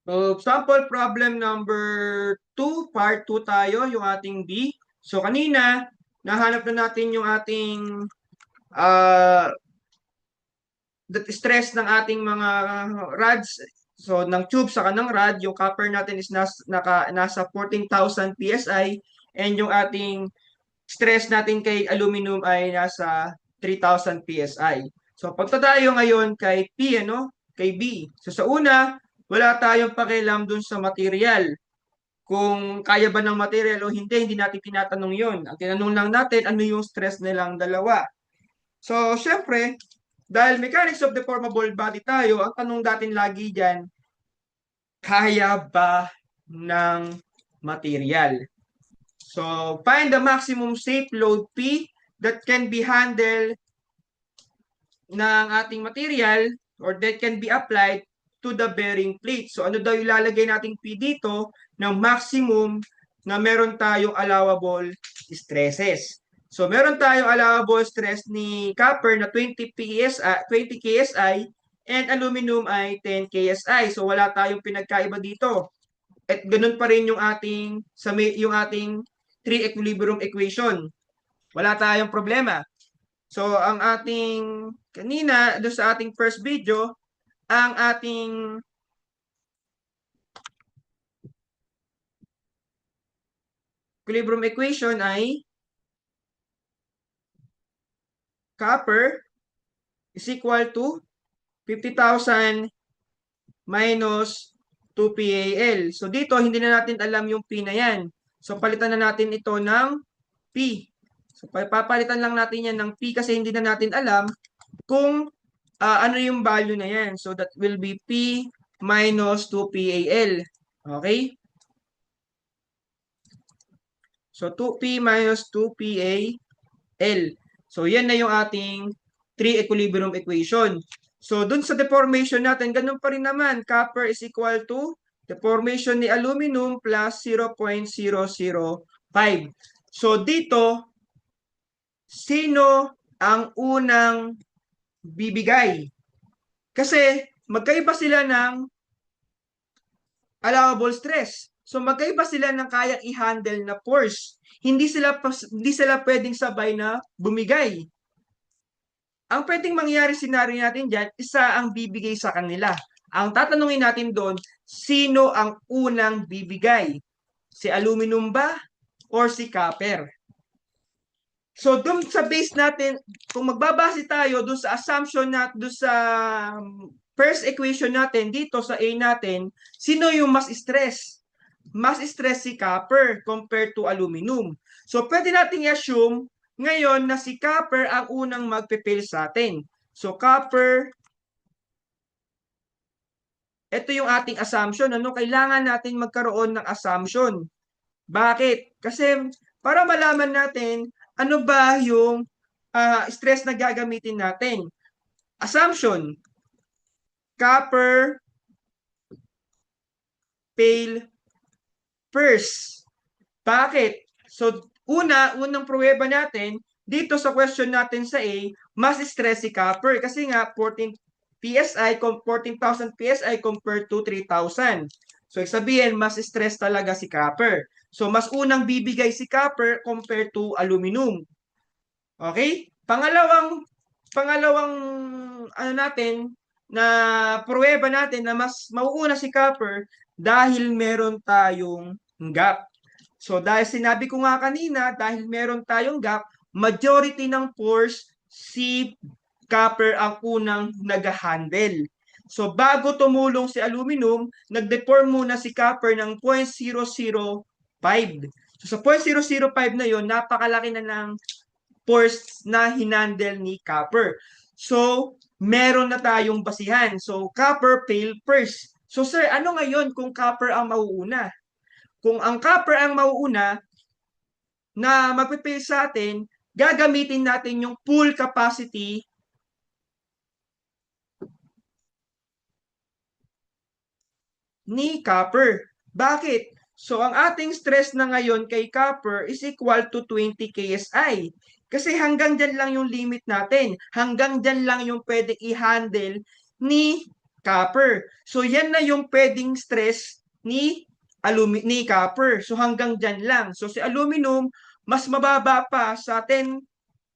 So, sample problem number 2, part 2 tayo, yung ating B. So, kanina, nahanap na natin yung ating uh, stress ng ating mga rods. So, ng tube saka ng rod, yung copper natin is nasa 14,000 PSI and yung ating stress natin kay aluminum ay nasa 3,000 PSI. So, punta tayo ngayon kay P, ano? Kay B. So, sa una, wala tayong pakialam dun sa material. Kung kaya ba ng material o hindi, hindi natin tinatanong yon. Ang tinanong lang natin, ano yung stress nilang dalawa. So, syempre, dahil mechanics of deformable body tayo, ang tanong natin lagi dyan, kaya ba ng material? So, find the maximum safe load P that can be handled ng ating material or that can be applied to the bearing plate. So, ano daw ilalagay nating P dito ng maximum na meron tayong allowable stresses. So, meron tayong allowable stress ni copper na 20 PSI, 20 KSI and aluminum ay 10 KSI. So, wala tayong pinagkaiba dito. At ganun pa rin yung ating three equilibrium equation. Wala tayong problema. So, ang ating kanina, doon sa ating first video, ang ating equilibrium equation ay copper is equal to 50,000 minus 2 PAL. So, dito, hindi na natin alam yung P na yan. So, palitan na natin ito ng P. So, papalitan lang natin yan ng P kasi hindi na natin alam kung ano yung value na yan. So, that will be P minus 2 PAL. Okay? So, 2P minus 2PAL. So, yan na yung ating 3 equilibrium equation. So, dun sa deformation natin, ganun pa rin naman. Copper is equal to deformation ni aluminum plus 0.005. So, dito, sino ang unang bibigay? Kasi, magkaiba sila ng allowable stress. So magkaiba sila ng kayang i-handle na force. Hindi sila pwedeng sabay na bumigay. Ang pwedeng mangyari scenario natin diyan, isa ang bibigay sa kanila. Ang tatanungin natin doon, sino ang unang bibigay? Si aluminum ba or si copper? So doon sa base natin, kung magbabase tayo doon sa assumption natin, doon sa first equation natin dito sa A natin, sino yung mas stress? Mas stress si copper compared to aluminum. So pwede nating i-assume ngayon na si copper ang unang magpe-fail sa atin. So copper, ito yung ating assumption. Ano? Kailangan natin magkaroon ng assumption. Bakit? Kasi para malaman natin ano ba yung stress na gagamitin natin. Assumption, copper fail first. Bakit? So, unang pruweba natin, dito sa question natin sa A, mas stress si copper kasi nga 14,000 PSI compared to 3,000. So, sabihin, mas stress talaga si copper. So, mas unang bibigay si copper compared to aluminum. Okay? Pangalawang ano natin na pruweba natin na mas mauuna si copper dahil meron tayong gap. So dahil sinabi ko nga kanina, dahil meron tayong gap, majority ng force si copper ang unang nag-handle. So bago tumulong si aluminum, nag-deform muna si copper ng 0.005. So sa 0.005 na yon, napakalaki na ng force na hinandle ni copper. So, meron na tayong basihan. So, copper fail first. So, sir, ano ngayon kung copper ang mauuna? Kung ang copper ang mauuna na magpipail sa atin, gagamitin natin yung full capacity ni copper. Bakit? So, ang ating stress na ngayon kay copper is equal to 20 KSI. Kasi hanggang dyan lang yung limit natin. Hanggang dyan lang yung pwede i-handle ni copper. So yan na yung pwedeng stress ni copper. So hanggang dyan lang. So si aluminum, mas mababa pa sa 10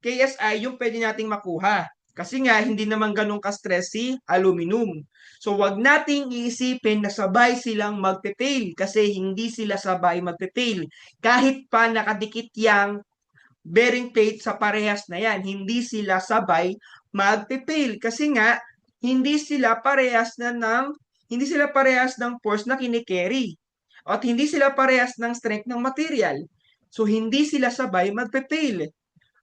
KSI yung pwede nating makuha. Kasi nga, hindi naman ganun ka-stress si aluminum. So, wag nating iisipin na sabay silang magpe-fail kasi hindi sila sabay magpe-fail. Kahit pa nakadikit yang bearing plate sa parehas na yan, hindi sila sabay magpe-fail. Kasi nga, hindi sila parehas ng force na kinikerry. At hindi sila parehas ng strength ng material. So, hindi sila sabay magpe-fail.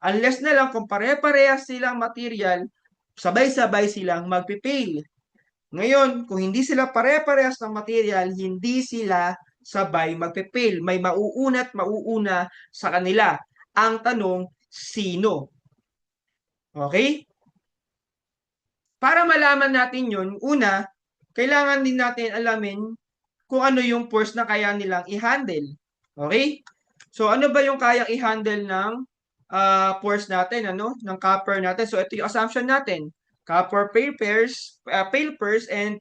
Unless na lang kung pare-parehas silang material, sabay-sabay silang magpipail. Ngayon, kung hindi sila pare-parehas ng material, hindi sila sabay magpipail. May mauuna at mauuna sa kanila. Ang tanong, sino? Okay? Para malaman natin yun, una, kailangan din natin alamin kung ano yung force na kaya nilang i-handle. Okay? So, ano ba yung kayang i-handle ng force natin, ano? Ng copper natin. So, ito yung assumption natin. Copper pair pairs, and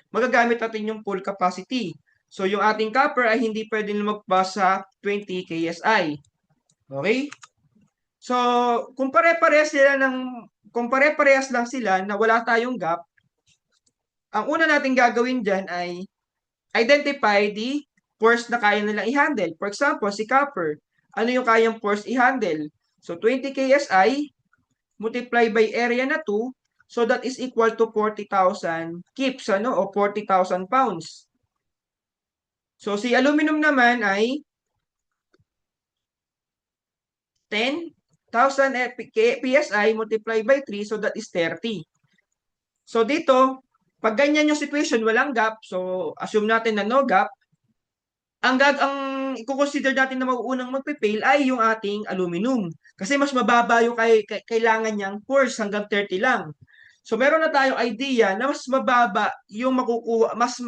magagamit natin yung full capacity. So, yung ating copper ay hindi pwedeng lumagpas sa 20 KSI. Okay? So, kung pare-parehas lang sila na wala tayong gap, ang una natin gagawin dyan ay identify the force na kaya nilang i-handle. For example, si copper, ano yung kayang force i-handle? So, 20 KSI multiply by area na 2, so that is equal to 40,000 kips, ano, o 40,000 pounds. So, si aluminum naman ay 10,000 PSI multiply by 3, so that is 30. So, dito, pag ganyan yung situation, walang gap, so assume natin na no gap, ang i-consider natin na mauunang magpe-fail ay yung ating aluminum. Kasi mas mababa yung kailangan niyang force hanggang 30 lang. So meron na tayong idea na mas mababa yung makukuha, mas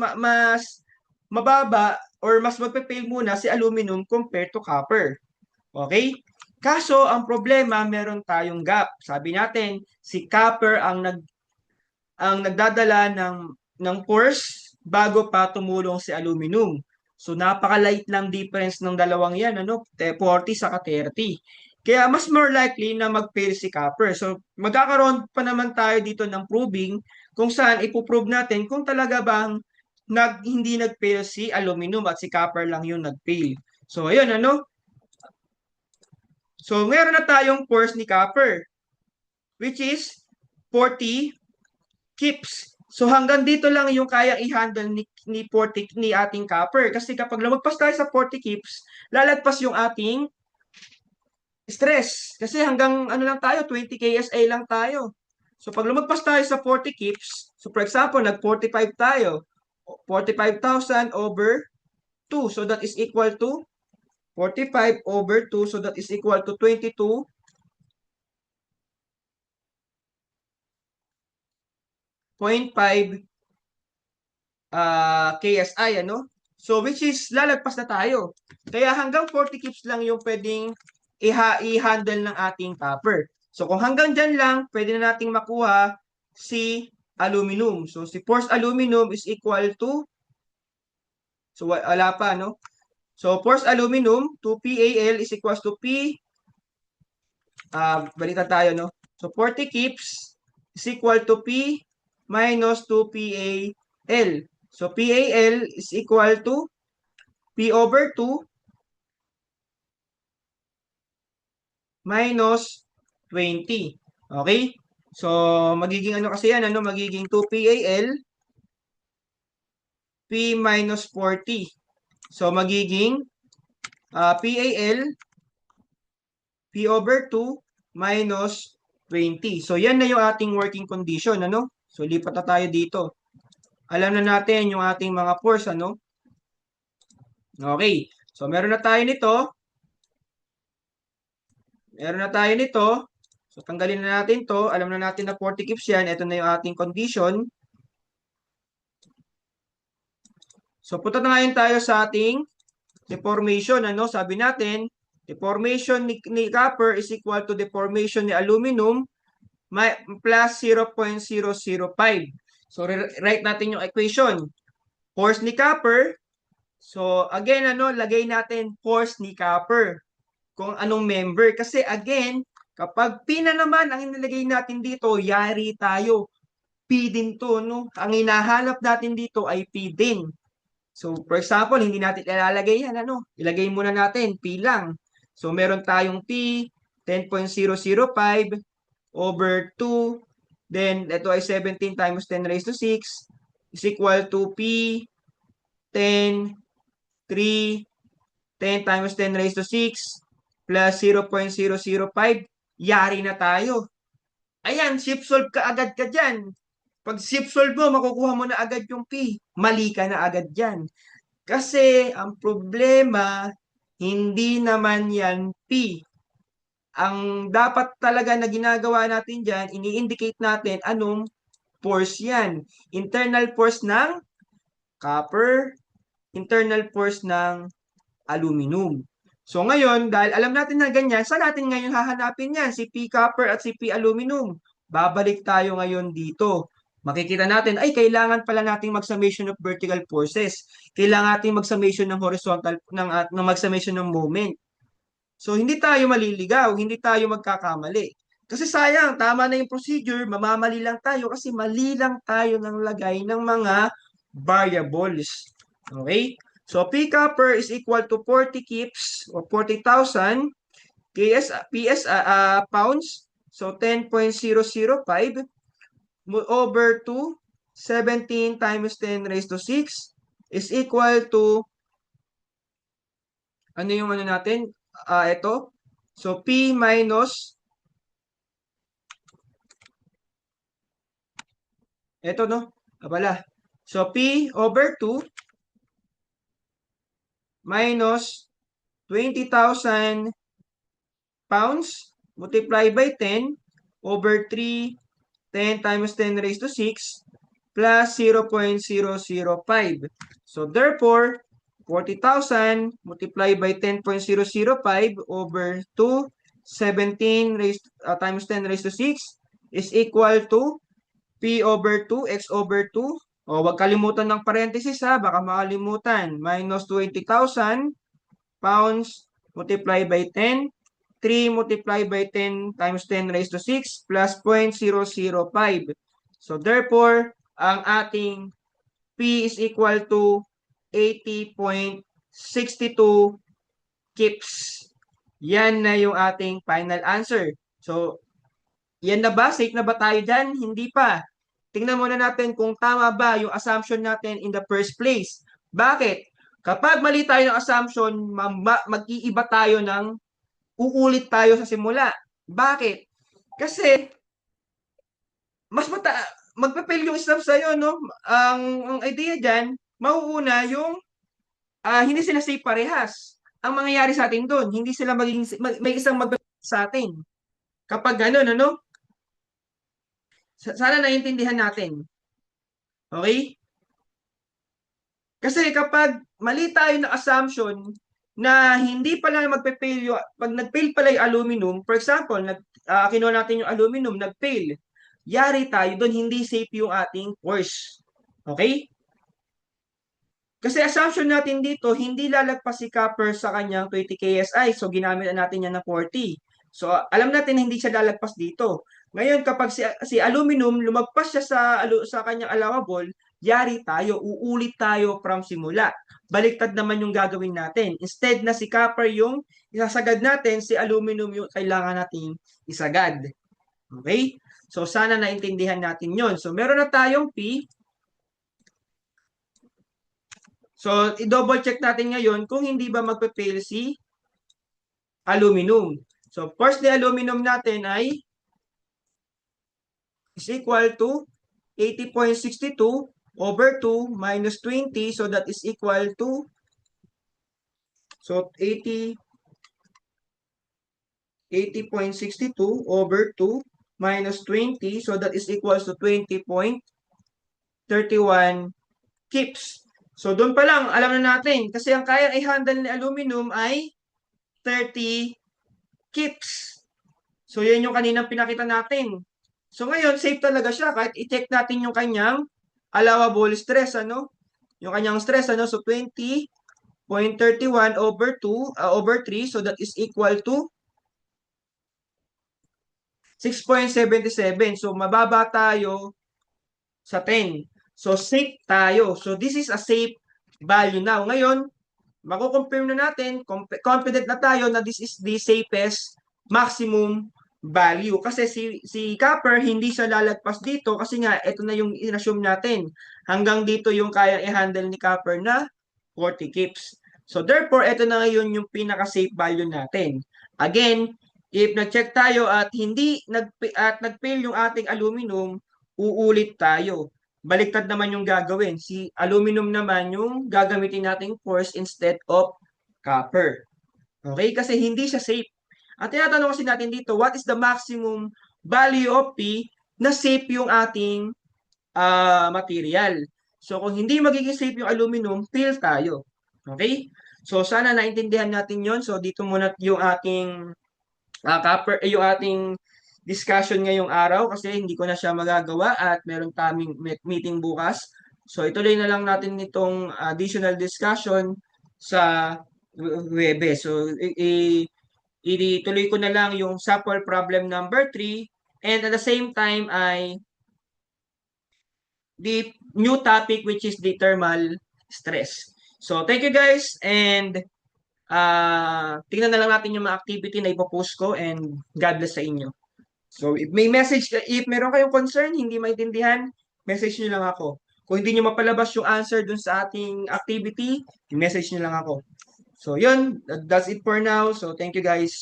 mababa or mas magpe-fail muna si aluminum compared to copper. Okay? Kaso ang problema, meron tayong gap. Sabi natin, si copper ang nagdadala ng force bago pa tumulong si aluminum. So napaka-light lang difference ng dalawang yan, ano? 40 saka 30. Kaya mas more likely na mag-fail si copper. So magkakaroon pa naman tayo dito ng proving kung saan ipoprove natin kung talaga bang hindi nag-fail si aluminum at si copper lang yung nag-fail. So ayun, ano? So meron na tayong force ni copper, which is 40 kips. So hanggang dito lang yung kayang i-handle ni ating copper. Kasi kapag lumagpas tayo sa 40 kips, lalagpas yung ating stress. Kasi hanggang ano lang tayo, 20 KSA lang tayo. So pag lumagpas tayo sa 40 kips, so for example, nag-45 tayo, 45,000 over 2. So that is equal to 45 over 2. So that is equal to 22.5 KSI, ano? So, which is, lalagpas na tayo. Kaya hanggang 40 kips lang yung pwedeng i-handle ng ating copper. So, kung hanggang dyan lang, pwede na nating makuha si aluminum. So, si force aluminum is equal to, so, wala pa, no? So, force aluminum to PAL is equals to balikan tayo, no? So, 40 kips is equal to P minus 2 PAL. So, PAL is equal to P over 2 minus 20. Okay? So, magiging ano kasi yan, ano? Magiging 2 PAL, P minus 40. So, magiging PAL, P over 2 minus 20. So, yan na yung ating working condition, ano? So, lipat na tayo dito. Alam na natin yung ating mga force, ano? Okay. So, meron na tayo nito. Meron na tayo nito. So, tanggalin na natin to. Alam na natin na 40 kips yan. Ito na yung ating condition. So, punta na ngayon tayo sa ating deformation. Ano? Sabi natin, deformation ni copper is equal to deformation ni aluminum plus 0.005. So, write natin yung equation. Force ni copper. So, again, lagay natin force ni copper. Kung anong member. Kasi, again, kapag P na naman ang inilagay natin dito, yari tayo. P din to, no? Ang hinahanap natin dito ay P din. So, for example, hindi natin ilalagay yan, Ilagay muna natin, P lang. So, meron tayong P, 10.005 over 2. Then, ito ay 17 times 10 raised to 6 is equal to P, 10, 3, 10 times 10 raised to 6 plus 0.005. Yari na tayo. Ayan, shift solve ka agad ka dyan. Pag shift solve mo, makukuha mo na agad yung P. Mali ka na agad dyan. Kasi ang problema, hindi naman yan P. Ang dapat talaga na ginagawa natin dyan, ini-indicate natin anong force yan. Internal force ng copper, internal force ng aluminum. So ngayon, dahil alam natin na ganyan, saan natin ngayon hahanapin yan? Si P copper at si P aluminum. Babalik tayo ngayon dito. Makikita natin, ay, kailangan pala nating mag-summation of vertical forces. Kailangan nating mag-summation ng horizontal, ng mag-summation ng moment. So, hindi tayo maliligaw, hindi tayo magkakamali. Kasi sayang, tama na yung procedure, mamamali lang tayo kasi mali lang tayo ng lagay ng mga variables. Okay? So, P copper is equal to 40 kips or 40,000 pounds. So, 10.005 over to 17 times 10 raised to 6 is equal to, ano yung natin? Ito. So, P minus, ito pala. So, P over 2 minus 20,000 pounds multiplied by 10 over 3, 10 times 10 raised to 6 plus 0.005. So, therefore, 40,000 multiplied by 10.005 over 2, 17 times 10 raised to 6 is equal to P over 2, X over 2. O, wag kalimutan ng parenthesis ha, baka makalimutan. Minus 20,000 pounds multiplied by 10. 3 multiplied by 10 times 10 raised to 6 plus 0.005. So, therefore, ang ating P is equal to 80.62 kips. Yan na yung ating final answer. So, yan na ba? Safe na ba tayo dyan? Hindi pa. Tingnan muna natin kung tama ba yung assumption natin in the first place. Bakit? Kapag mali tayo ng assumption, mag-iiba tayo ng uulit tayo sa simula. Bakit? Kasi mas magpe-fail yung stuff sa'yo, no? Ang idea dyan, mauuna yung hindi sila safe parehas. Ang mangyayari sa atin doon, hindi sila may isang sa atin. Kapag gano'n, Sana naiintindihan natin. Okay? Kasi kapag mali tayo ng assumption na hindi pala magpe-fail pag nag-fail pala yung aluminum, for example, kinuha natin yung aluminum, nag-fail. Yari tayo doon, hindi safe yung ating course. Okay? Kasi assumption natin dito, hindi lalagpas si copper sa kanyang 20 KSI. So, ginamit natin yan na 40. So, alam natin na hindi siya lalagpas dito. Ngayon, kapag si aluminum, lumagpas siya sa kanyang allowable, yari tayo, uulit tayo from simula. Baliktad naman yung gagawin natin. Instead na si copper yung isasagad natin, si aluminum yung kailangan nating isagad. Okay? So, sana naintindihan natin yon. So, meron na tayong P. So, i-double check natin ngayon kung hindi ba magpe-fail si aluminum. So, first the aluminum natin ay is equal to 80.62 over 2 minus 20. So, that is equal to 80.62 over 2 minus 20. So, that is equals to 20.31 kips. So, doon pa lang, alam na natin. Kasi ang kaya i-handle ni aluminum ay 30 kips. So, yan yung kaninang pinakita natin. So, ngayon, safe talaga siya. Kahit i-check natin yung kanyang allowable stress, ano? Yung kanyang stress, ano? So, 20.31 over 2, over 3. So, that is equal to 6.77. So, mababa tayo sa 10. So, safe tayo. So, this is a safe value now. Ngayon, mako-confirm na natin, confident na tayo na this is the safest maximum value. Kasi si copper, hindi siya lalagpas dito kasi nga, ito na yung inassume natin. Hanggang dito yung kaya i-handle ni copper na 40 kips. So therefore, ito na ngayon yung pinaka-safe value natin. Again, if nag-check tayo at hindi nag-fail yung ating aluminum, uulit tayo. Baliktad naman yung gagawin. Si aluminum naman yung gagamitin nating force instead of copper. Okay? Kasi hindi siya safe. At tinatanong kasi natin dito, what is the maximum value of P na safe yung ating material? So kung hindi magiging safe yung aluminum, fail tayo. Okay? So sana naintindihan natin yon. So dito muna yung ating yung ating discussion ngayong araw kasi hindi ko na siya magagawa at meron kaming meeting bukas. So ituloy na lang natin itong additional discussion sa Webes. So ituloy ko na lang yung sample problem number 3 and at the same time ay the new topic which is the thermal stress. So thank you guys and tingnan na lang natin yung mga activity na ipopost ko and God bless sa inyo. So, if may message, if meron kayong concern, hindi maintindihan, message nyo lang ako. Kung hindi nyo mapalabas yung answer dun sa ating activity, message nyo lang ako. So, yun. That's it for now. So, thank you guys.